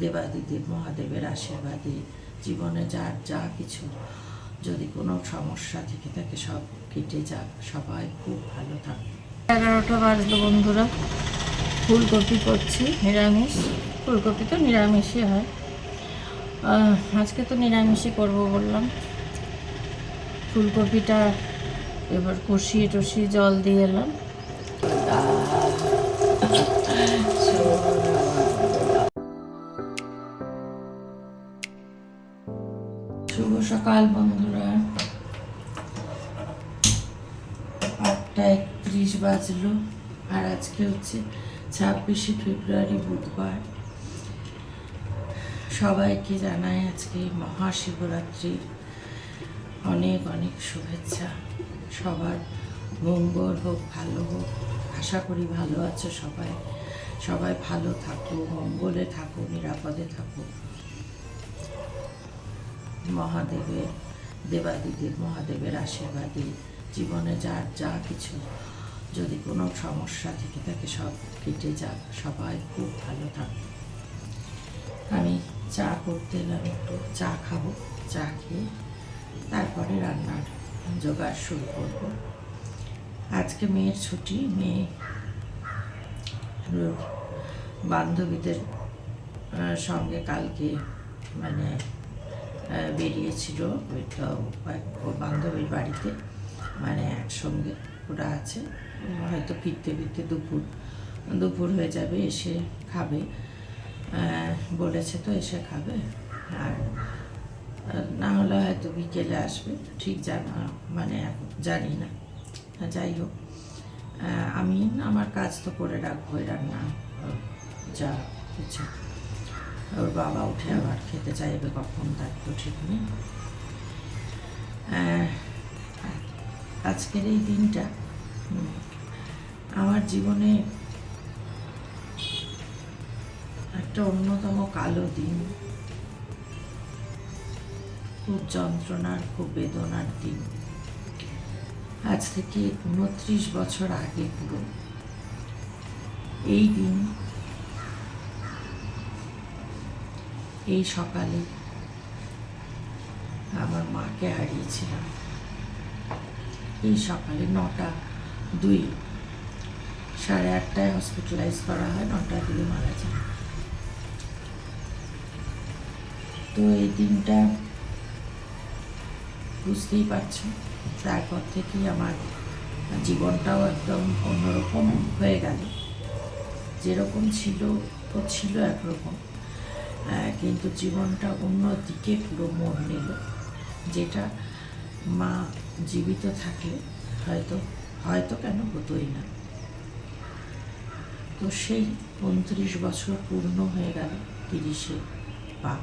দেবাদিদেব মহাদেবের আশীর্বাদে জীবনে যার যা কিছু যদি কোনো সমস্যা থেকে থাকে সব কেটে যাক, সবাই খুব ভালো থাকবে। 11টা বাজলো বন্ধুরা। ফুলকপি করছি, নিরামিষ। ফুলকপি তো নিরামিষই হয়, আজকে তো নিরামিষই করবো বললাম। ফুলকপিটা এবার কষিয়ে টষিয়ে জল দিয়ে এলাম। শুভ সকাল বন্ধুরা। 8:31 বাজলো, আর আজকে হচ্ছে 26শে ফেব্রুয়ারি, বুধবার। সবাইকে জানাই আজকে মহাশিবরাত্রির অনেক অনেক শুভেচ্ছা। সবার মঙ্গল হোক, ভালো হোক। আশা করি ভালো আছো সবাই। সবাই ভালো থাকো, মঙ্গলে থাকো, নিরাপদে থাকো। দেবাদিদেব মহাদেবের আশীর্বাদে জীবনে যার যা কিছু যদি কোনো সমস্যা থেকে থাকে সব কেটে যাক, সবাই খুব ভালো থাকবে। আমি চা করতে এলাম, একটু চা খাবো। চা খেয়ে তারপরে রান্নার জোগাড় শুরু করব। আজকে মেয়ের ছুটি। মেয়ে বান্ধবীদের সঙ্গে কালকে মানে বেরিয়েছিল বান্ধবীর বাড়িতে, মানে একসঙ্গে ওরা আছে। হয়তো ফিরতে ফিরতে দুপুর হয়ে যাবে, এসে খাবে বলেছে, তো এসে খাবে। আর না হলে হয়তো বিকেলে আসবে, ঠিক মানে জানি না। যাই হোক, আমি আমার কাজ তো করে রাখবো, রান্না যা কিছু। ওর বাবা উঠে আবার খেতে চাইবে কখন, তার তো ঠিক নেই। আজকের এই দিনটা আমার জীবনে একটা অন্যতম কালো দিন, খুব যন্ত্রণার, খুব বেদনার দিন। আজ থেকে 29 বছর আগে পুরো এই দিন, এই সকালে আমার মাকে হারিয়েছিলাম। এই সকালে 9:02, 8:30 হসপিটালাইজ করা হয়, 9:02 মারা যায়। তো এই দিনটা বুঝতেই পারছো, তারপর থেকেই আমার জীবনটাও একদম অন্যরকম হয়ে গেল। যেরকম ছিল তো ছিল একরকম, কিন্তু জীবনটা অন্যদিকে পুরো মোড় নিল, যেটা মা জীবিত থাকলে হয়তো কেন হতোই না। তো সেই 29 বছর পূর্ণ হয়ে গেল, 30-এ পা।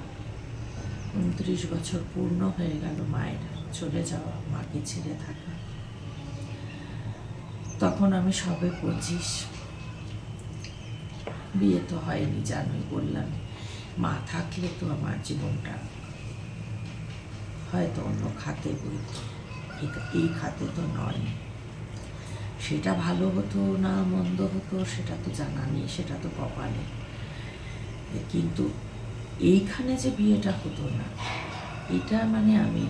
29 বছর পূর্ণ হয়ে গেল মায়ের চলে যাওয়া, মাকে ছেড়ে থাকা। তখন আমি সবে 25, বিয়ে তো হয়নি, জানোই বললাম। মা থাকলে তো আমার জীবনটা হয়তো অন্য খাতে বইত, এই খাতে তো নয়। সেটা ভালো হতো না মন্দ হতো সেটা তো জানা নেই, সেটা তো কপালে। কিন্তু এইখানে যে বিয়েটা হতো না, এটা মানে আমি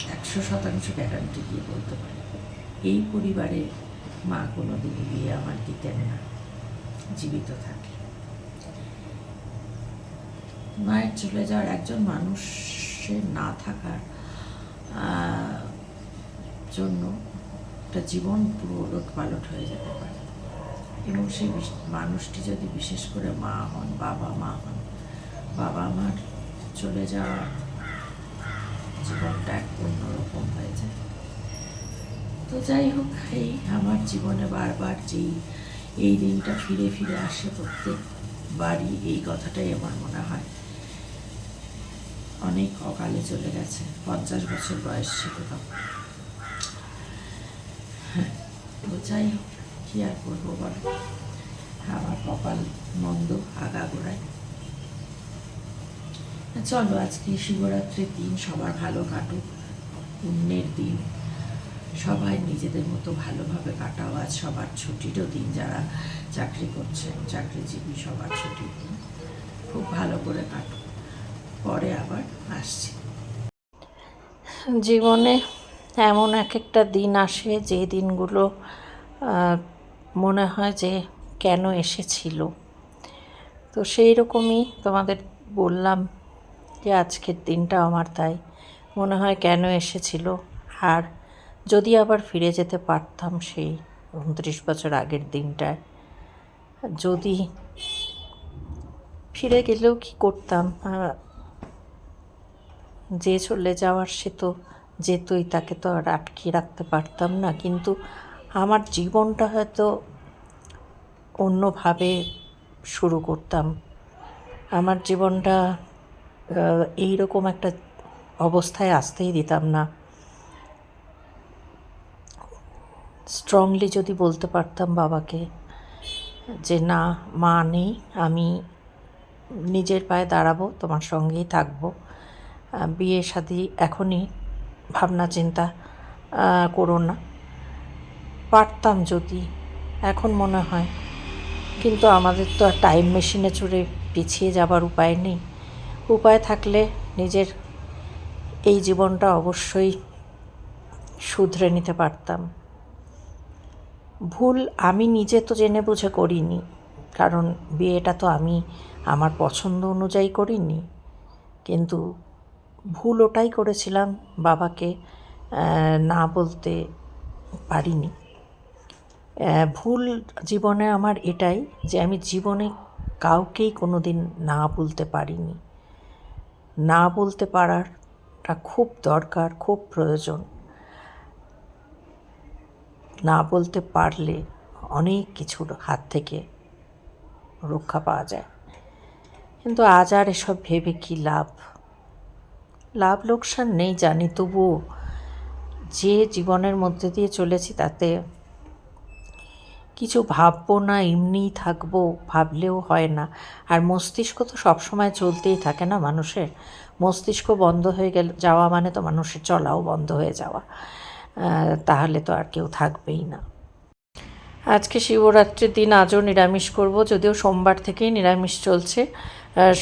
100% গ্যারান্টি দিয়ে বলতে পারি। এই পরিবারে মা কোনোদিনই বিয়ে আমার দিতেন না জীবিত থাকে। মায়ের চলে যাওয়ার, একজন মানুষের না থাকার জন্য একটা জীবন পুরো ওলটপালট হয়ে যেতে পারে। এবং সেই মানুষটি যদি বিশেষ করে মা হন, বাবা মার চলে যাওয়া জীবনটা এক অন্যরকম হয়ে যায়। তো যাই হোক, এই আমার জীবনে বারবার এই দিনটা ফিরে ফিরে আসে প্রত্যেক বাড়ি। এই কথাটাই আমার মনে হয়। অনেক অকালে চলে গেছে, 50 বছর বয়স ছিল তখন। হ্যাঁ, তো যাই হোক, কি আর করবো বলো, আমার কপাল মন্দ আগাগোড়ায়। চলো, আজকে শিবরাত্রির দিন, সবার ভালো কাটুক, পুণ্যের দিন। সবাই নিজেদের মতো ভালোভাবে কাটাও। আজ সবার ছুটিরও দিন, যারা চাকরি করছেন, চাকরিজীবী, সবার ছুটির দিন। খুব ভালো করে কাটুন, পরে আবার আসছি। জীবনে এমন এক একটা দিন আসে যে দিনগুলো মনে হয় যে কেন এসেছিল। তো সেই রকমই তোমাদের বললাম যে আজকের দিনটা আমার তাই মনে হয় কেন এসেছিল। আর যদি আবার ফিরে যেতে পারতাম সেই 29 বছর আগের দিনটায়, যদি ফিরে গেলেও কি করতাম, যে চলে যাওয়ার সে তো যেতই, তাকে তো আর আটকে রাখতে পারতাম না। কিন্তু আমার জীবনটা হয়তো অন্যভাবে শুরু করতাম। আমার জীবনটা এইরকম একটা অবস্থায় আসতেই দিতাম না। স্ট্রংলি যদি বলতে পারতাম বাবাকে যে না, মা নেই, আমি নিজের পায়ে দাঁড়াবো, তোমার সঙ্গেই থাকবো, বিয়ে শাদী এখনই ভাবনা চিন্তা করো না, পারতাম যদি, এখন মনে হয়। কিন্তু আমাদের তো আর টাইম মেশিনে চড়ে পিছিয়ে যাবার উপায় নেই। উপায় থাকলে নিজের এই জীবনটা অবশ্যই শুধরে নিতে পারতাম। ভুল আমি নিজে তো জেনে বুঝে করিনি, কারণ বিয়েটা তো আমি আমার পছন্দ অনুযায়ী করিনি। কিন্তু ভুল ওটাই করেছিলাম, বাবাকে না বলতে পারিনি। ভুল জীবনে আমার এটাই যে আমি জীবনে কাউকেই কোনো দিন না বলতে পারিনি। না বলতে পারাটা খুব দরকার, খুব প্রয়োজন। না বলতে পারলে অনেক কিছুর হাত থেকে রক্ষা পাওয়া যায়। কিন্তু আজ আর এসব ভেবে কি লাভ? লাভ লোকসান নেই জানি, তবুও যে জীবনের মধ্যে দিয়ে চলেছি তাতে কিছু ভাববো না, এমনিই থাকবো ভাবলেও হয় না। আর মস্তিষ্ক তো সবসময় চলতেই থাকে না মানুষের। মস্তিষ্ক বন্ধ হয়ে যাওয়া মানে তো মানুষের চলাও বন্ধ হয়ে যাওয়া। তাহলে তো আর কেউ থাকবেই না। আজকে শিবরাত্রির দিন, আজও নিরামিষ করব, যদিও সোমবার থেকেই নিরামিষ চলছে।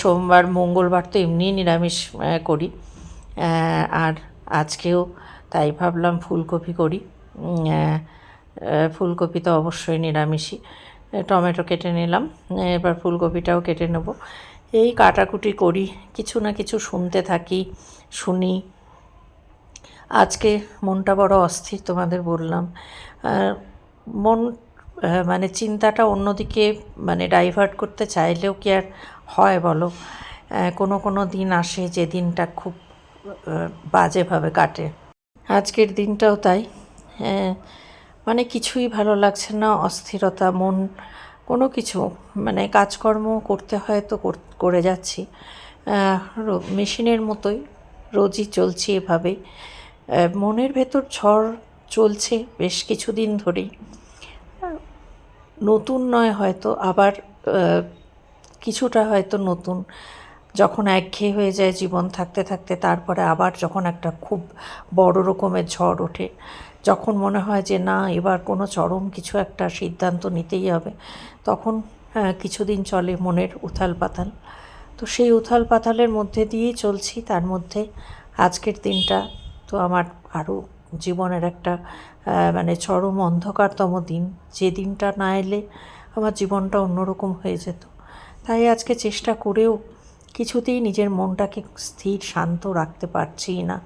সোমবার মঙ্গলবার তো এমনিই নিরামিষ করি, আর আজকেও তাই ভাবলাম ফুলকপি করি। ফুলকপি তো অবশ্যই নিরামিষই। টমেটো কেটে নিলাম, এবার ফুলকপিটাও কেটে নেব। এই কাটাকুটি করি, কিছু না কিছু শুনতে থাকি, শুনি। আজকে মনটা বড় অস্থির, তোমাদের বললাম। মন মানে চিন্তাটা অন্যদিকে মানে ডাইভার্ট করতে চাইলেও কি আর হয় বলো? কোনো দিন আসে যে দিনটা খুব বাজেভাবে কাটে। আজকের দিনটাও তাই। মানে কিছুই ভালো লাগছে না, অস্থিরতা, মন কোনো কিছু, মানে কাজকর্ম করতে হয় তো করে যাচ্ছি মেশিনের মতোই, রোজই চলছি এভাবেই। মনের ভেতর ঝড় চলছে বেশ কিছুদিন ধরেই। নতুন নয় হয়তো, আবার কিছুটা হয়তো নতুন। যখন একঘেয়ে হয়ে যায় জীবন থাকতে থাকতে, তারপরে আবার যখন একটা খুব বড় রকমের ঝড় ওঠে, যখন মনে হয় যে না, এবার কোনো চরম কিছু একটা সিদ্ধান্ত নিতেই হবে, তখন কিছুদিন চলে মনের উথাল পাতাল। তো সেই উথাল পাতালের মধ্যে দিয়েই চলছি। তার মধ্যে আজকের দিনটা তো আমার আরও জীবনের একটা মানে চরম অন্ধকারতম দিন, যে দিনটা না এলে আমার জীবনটা অন্যরকম হয়ে যেত। তাই আজকে চেষ্টা করেও কিছুতেই নিজের মনটাকে স্থির শান্ত রাখতে পারছি না।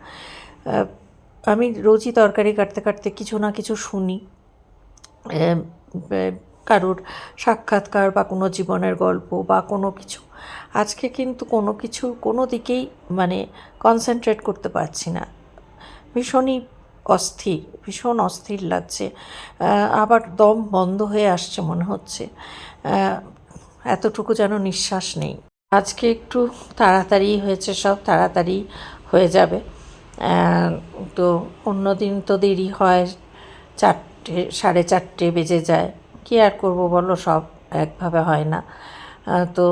আমি রোজই তরকারি কাটতে কাটতে কিছু না কিছু শুনি, কারোর সাক্ষাৎকার বা কোনো জীবনের গল্প বা কোনো কিছু। আজকে কিন্তু কোনো দিকেই মানে কনসেন্ট্রেট করতে পারছি না। ভীষণ অস্থির লাগছে। আবার দম বন্ধ হয়ে আসছে মনে হচ্ছে, এতটুকু যেন নিঃশ্বাস নেই। আজকে একটু তাড়াতাড়ি হয়েছে, সব তাড়াতাড়ি হয়ে যাবে। তো অন্য দিন তো দেরি হয়, 4টে 4:30 বেজে যায়। কী আর করবো বলো, সব একভাবে হয় না। তো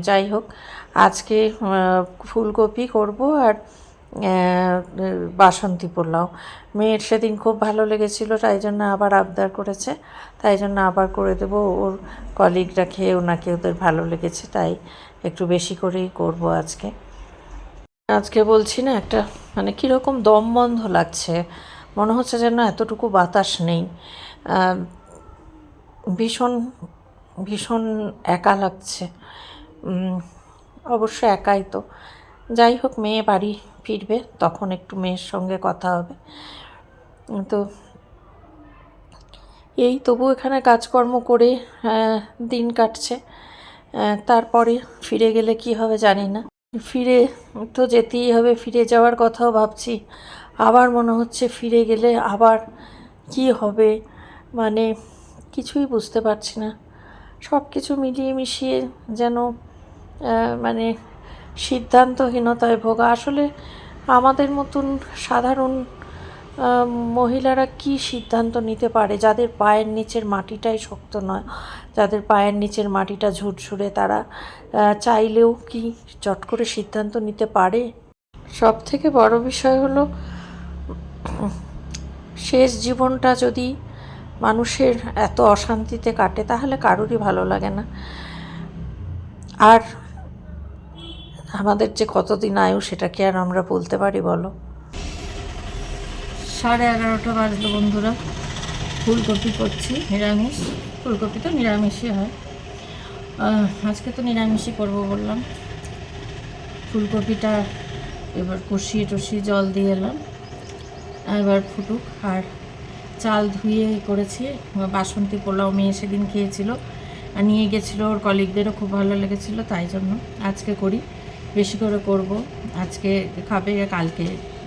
যাই হোক, আজকে ফুলকপি করব আর বাসন্তী পোলাও। মেয়ের সেদিন খুব ভালো লেগেছিল, তাই জন্য আবার আবদার করেছে, তাই জন্য আবার করে দেবো। ওর কলিগরা খেয়ে ওনাকে ওদের ভালো লেগেছে, তাই একটু বেশি করেই করব আজকে। আজকে বলছি না, একটা মানে কীরকম দম বন্ধ লাগছে, মনে হচ্ছে যেন এতটুকু বাতাস নেই। ভীষণ ভীষণ একা লাগছে। অবশ্য একাই তো, যাই হোক, মেয়ে বাড়ি ফিরবে তখন একটু মেয়ের সঙ্গে কথা হবে। তো এই তবু এখানে কাজকর্ম করে দিন কাটছে। তারপরে ফিরে গেলে কি হবে জানি না। ফিরে তো যেতেই হবে, ফিরে যাওয়ার কথাও ভাবছি, আবার মনে হচ্ছে ফিরে গেলে আবার কি হবে, মানে কিছুই বুঝতে পারছি না। সব কিছু মিলিয়ে মিশিয়ে যেন মানে সিদ্ধান্তহীনতায় ভোগা। আসলে আমাদের মতন সাধারণ মহিলারা কি সিদ্ধান্ত নিতে পারে, যাদের পায়ের নিচের মাটিটাই শক্ত নয়, যাদের পায়ের নিচের মাটিটা ঝুরঝুরে, তারা চাইলেও কি চট করে সিদ্ধান্ত নিতে পারে? সব থেকে বড় বিষয় হলো, শেষ জীবনটা যদি মানুষের এত অশান্তিতে কাটে তাহলে কারোরই ভালো লাগে না। আর আমাদের যে কতদিন আয়ু সেটা কি আর আমরা বলতে পারি বলো? 11:30 বাজলো বন্ধুরা। ফুলকপি করছি, নিরামিষ। ফুলকপি তো নিরামিষই হয়, আজকে তো নিরামিষই করবো বললাম। ফুলকপিটা এবার কষিয়ে টষিয়ে জল দিয়ে এলাম, এবার ফুটুক। আর চাল ধুয়ে করেছি। বাসন্তী পোলাও মেয়ে সেদিন খেয়েছিল আর নিয়ে গেছিলো, ওর কলিগদেরও খুব ভালো লেগেছিলো, তাই জন্য আজকে করি, বেশি করে করব। আজকে খাবে, কালকে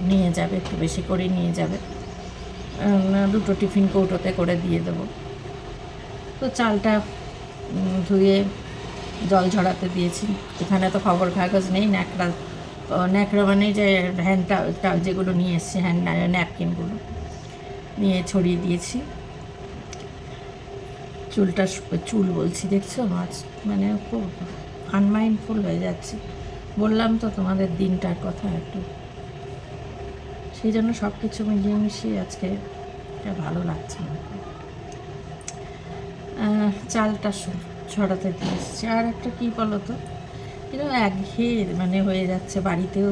নিয়ে যাবে, একটু বেশি করে নিয়ে যাবে, 2টো টিফিন কৌটোতে করে দিয়ে দেবো। তো চালটা ধুয়ে জল ঝরাতে দিয়েছি। এখানে তো খবর কাগজ নেই, ন্যাকড়া মানে যে হ্যান্ডটা যেগুলো নিয়ে এসছি, হ্যান্ড ন্যাপকিনগুলো নিয়ে ছড়িয়ে দিয়েছি। চুল বলছি, দেখছো মাছ, মানে খুব আনমাইন্ডফুল হয়ে যাচ্ছি। বললাম তো তোমাদের দিনটার কথা একটু, সেই জন্য সব কিছু মিলিয়ে মিশিয়ে আজকে এটা ভালো লাগছে না। চালটা ছড়াতে দিয়ে এসছি। আর একটা কী বলো তো, এরকম একঘেয়ে মানে হয়ে যাচ্ছে। বাড়িতেও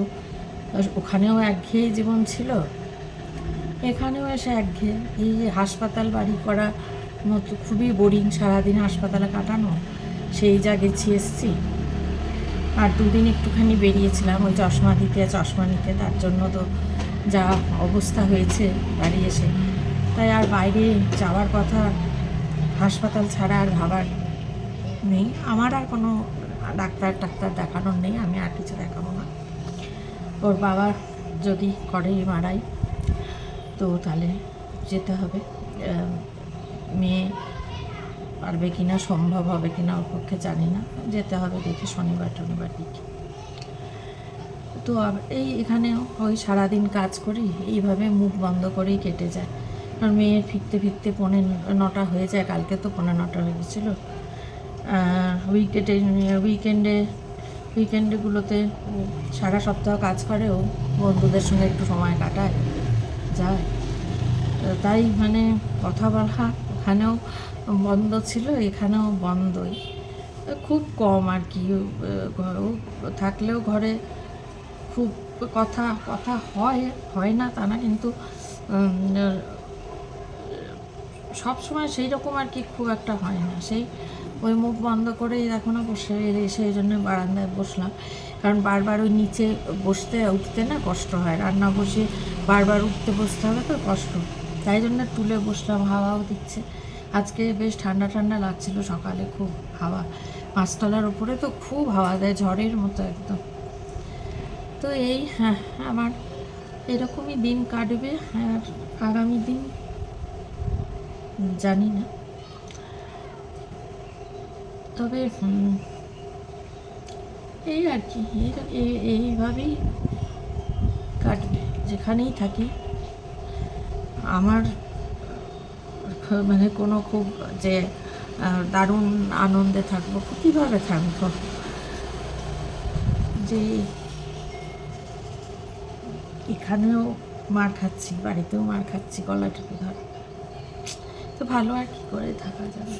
ওখানেও একঘেয়ে জীবন ছিল, এখানেও এসে একঘেয়ে। এই যে হাসপাতাল বাড়ি করা মতো খুবই বোরিং, সারাদিন হাসপাতালে কাটানো, সেই যা গেছি এসছি। আর 2 দিন একটুখানি বেরিয়েছিলাম ওই চশমা নিতে, তার জন্য তো যা অবস্থা হয়েছে বাড়ি এসে, তাই আর বাইরে যাওয়ার কথা হাসপাতাল ছাড়া আর ভাবার নেই। আমার আর কোনো ডাক্তার দেখানোর নেই, আমি আর কিছু দেখাবো না। ওর বাবা যদি করে মারাই তো তাহলে যেতে হবে। মেয়ে পারবে কি না, সম্ভব হবে কি না ওর পক্ষে জানি না, যেতে হবে দেখি শনিবার দিকে। তো এখানেও ওই সারাদিন কাজ করি, এইভাবে মুখ বন্ধ করেই কেটে যায়। আর মেয়ের ফিরতে 9টা হয়ে যায়, কালকে তো 9:15 হয়ে গেছিলো। উইকেন্ডেগুলোতে সারা সপ্তাহ কাজ করে, ও বন্ধুদের সঙ্গে একটু সময় কাটায় যায়, তাই মানে কথা বলা ওখানেও বন্ধ ছিল, এখানেও বন্ধই, খুব কম আর কি। থাকলেও ঘরে খুব কথা হয় না তা না, কিন্তু সব সময় সেই রকম আর কি খুব একটা হয় না। সেই ওই মুখ বন্ধ করে এখনও বসে সেই জন্য বারান্দায় বসলাম, কারণ বারবার ওই নিচে বসতে উঠতে না কষ্ট হয়, রান্না বসে বারবার উঠতে বসতে হবে তো কষ্ট, তাই জন্য তুলে বসলাম। হাওয়াও দিচ্ছে, আজকে বেশ ঠান্ডা লাগছিল সকালে, খুব হাওয়া। 5তলার উপরে তো খুব হাওয়া দেয়, ঝড়ের মতো একদম। তো এই আমার এরকমই দিন কাটবে, আর আগামী দিন জানি না, তবে এই আর কি, এইভাবেই কাটবে যেখানেই থাকি। আমার মানে কোনো খুব যে দারুণ আনন্দে থাকবো, কীভাবে থাকবো, যে এখানেও মার খাচ্ছি, বাড়িতেও মার খাচ্ছি, গলা টিপে ধরে। তো ভালো আর কী করে থাকা যাবে?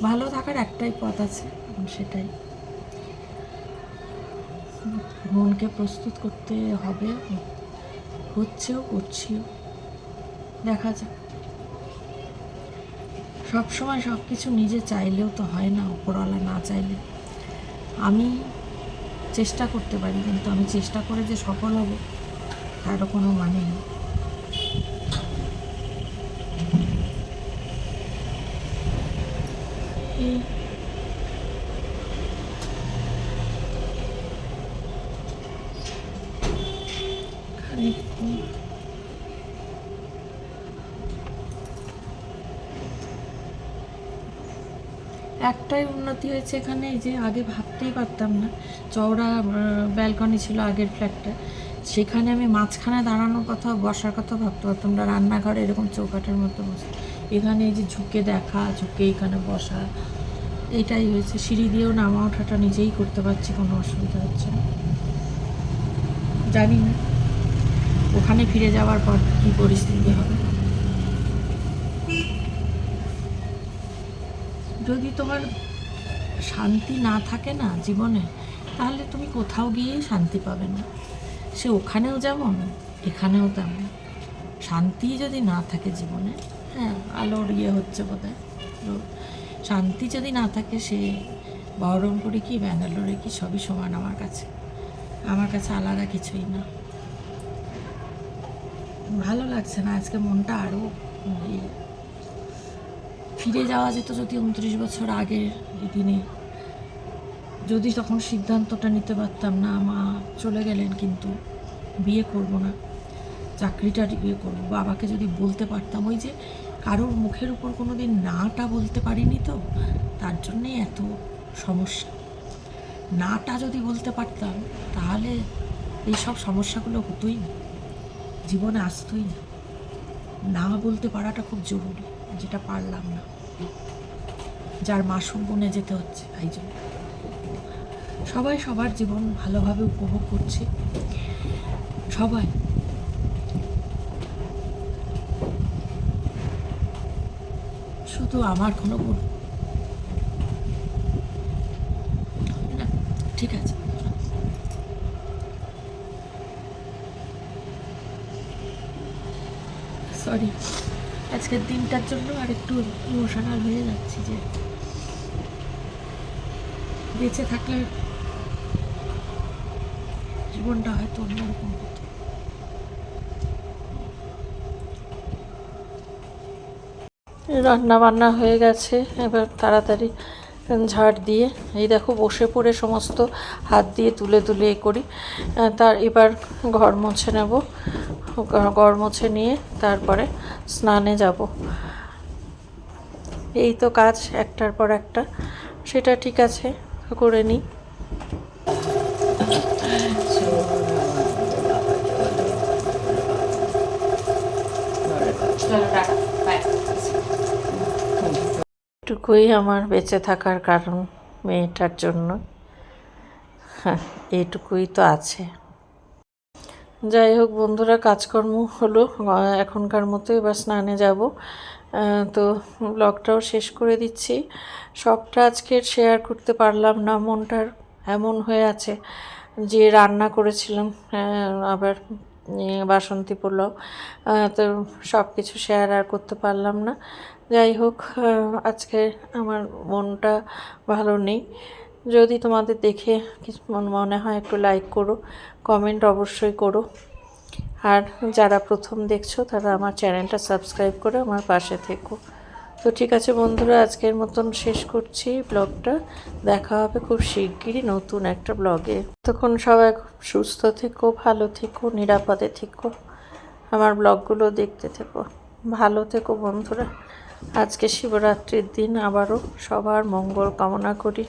ভালো থাকার একটাই পথ আছে, সেটাই মনকে প্রস্তুত করতে হবে। হচ্ছেও, করছিও, দেখা যাক। সবসময় সব কিছু নিজে চাইলেও তো হয় না, উপরওয়ালা না চাইলে। আমি চেষ্টা করতে পারি, কিন্তু আমি চেষ্টা করে যে সফল হব তারও কোনো মানে নেই। এই খানিকক্ষণ একটাই উন্নতি হয়েছে এখানে, যে আগে ভাবতেই পারতাম না। চওড়া ব্যালকনি ছিল আগের ফ্ল্যাটটা, সেখানে আমি মাঝখানে দাঁড়ানোর কথা, বসার কথা ভাবতে পারতাম না। রান্নাঘরে এরকম চৌকাঠের মতো বসে, এখানে এই যে ঝুঁকে দেখা, ঝুঁকে এখানে বসা, এটাই হয়েছে। সিঁড়ি দিয়েও নামা ওঠাটা নিজেই করতে পারছি, কোনো অসুবিধা হচ্ছে না। জানি না ওখানে ফিরে যাওয়ার পর কী পরিস্থিতি হবে। যদি তোমার শান্তি না থাকে না জীবনে, তাহলে তুমি কোথাও গিয়েই শান্তি পাবে না। সে ওখানেও যেমন, এখানেও তেমন। শান্তি যদি না থাকে জীবনে, হ্যাঁ আলোর হচ্ছে বোধহয়, শান্তি যদি না থাকে, সে বহরমপুরে কি ব্যাঙ্গালোরে কি সবই সমান আমার কাছে। আমার কাছে আলাদা কিছুই না। ভালো লাগছে না আজকে, মনটা আরও ফিরে যাওয়া যেত যদি 29 বছর আগের এই দিনে, যদি তখন সিদ্ধান্তটা নিতে পারতাম না। মা চলে গেলেন, কিন্তু বিয়ে করব না, চাকরিটা বিয়ে করব। বাবাকে যদি বলতে পারতাম, ওই যে কারোর মুখের উপর কোনো দিন নাটা বলতে পারিনি, তো তার জন্যেই এত সমস্যা। নাটা যদি বলতে পারতাম, তাহলে এইসব সমস্যাগুলো হতোই না, জীবনে আসতোই না। না বলতে পারাটা খুব জরুরি, যেটা পারলাম না, যার মাসুল বনে যেতে হচ্ছে। তাই জন্য সবাই সবার জীবন ভালোভাবে উপভোগ করছে, সবাই। শুধু আমার কোনো না, ঠিক আছে। সরি, আজকের দিনটার জন্য আর একটু ইমোশনাল হয়ে যাচ্ছি, যে বেঁচে থাকলে জীবনটা হয়তো অন্যরকম হতো। রান্না বান্না হয়ে গেছে, এবার তাড়াতাড়ি ঝাড় দিয়ে, এই দেখো বসে পড়ে সমস্ত হাত দিয়ে তুলে তুলে করি। তার এবার ঘর মুছে নেব, ঘর মুছে নিয়ে তারপরে স্নানে যাব। এই তো কাজ একটার পর একটা, সেটা ঠিক আছে, করে নিই। এটুকুই আমার বেঁচে থাকার কারণ, মেয়েটার জন্য। হ্যাঁ, এইটুকুই তো আছে। যাই হোক বন্ধুরা, কাজকর্ম হলো এখনকার মতো, এবার স্নানে যাব। তো ব্লগটাও শেষ করে দিচ্ছি। সবটা আজকের শেয়ার করতে পারলাম না, মনটার এমন হয়ে আছে। যে রান্না করেছিলাম, আবার বাসন্তী পোলাও, তো সব কিছু শেয়ার আর করতে পারলাম না। যাই হোক, আজকে আমার মনটা ভালো নেই। যদি তোমাদের দেখে কিছু মনে হয়, একটু লাইক করো, কমেন্ট অবশ্যই করো। আর যারা প্রথম দেখছো, তারা আমার চ্যানেলটা সাবস্ক্রাইব করে আমার পাশে থেকো। তো ঠিক আছে বন্ধুরা, আজকের মতন শেষ করছি ব্লগটা। দেখা হবে খুব শিগগিরই নতুন একটা ব্লগে। তখন সবাই সুস্থ থেকো, ভালো থেকো, নিরাপদে থেকো, আমার ব্লগগুলো দেখতে থেকো, ভালো থেকো বন্ধুরা। আজকে শিবরাত্রির দিন, আবারও সবার মঙ্গল কামনা করি।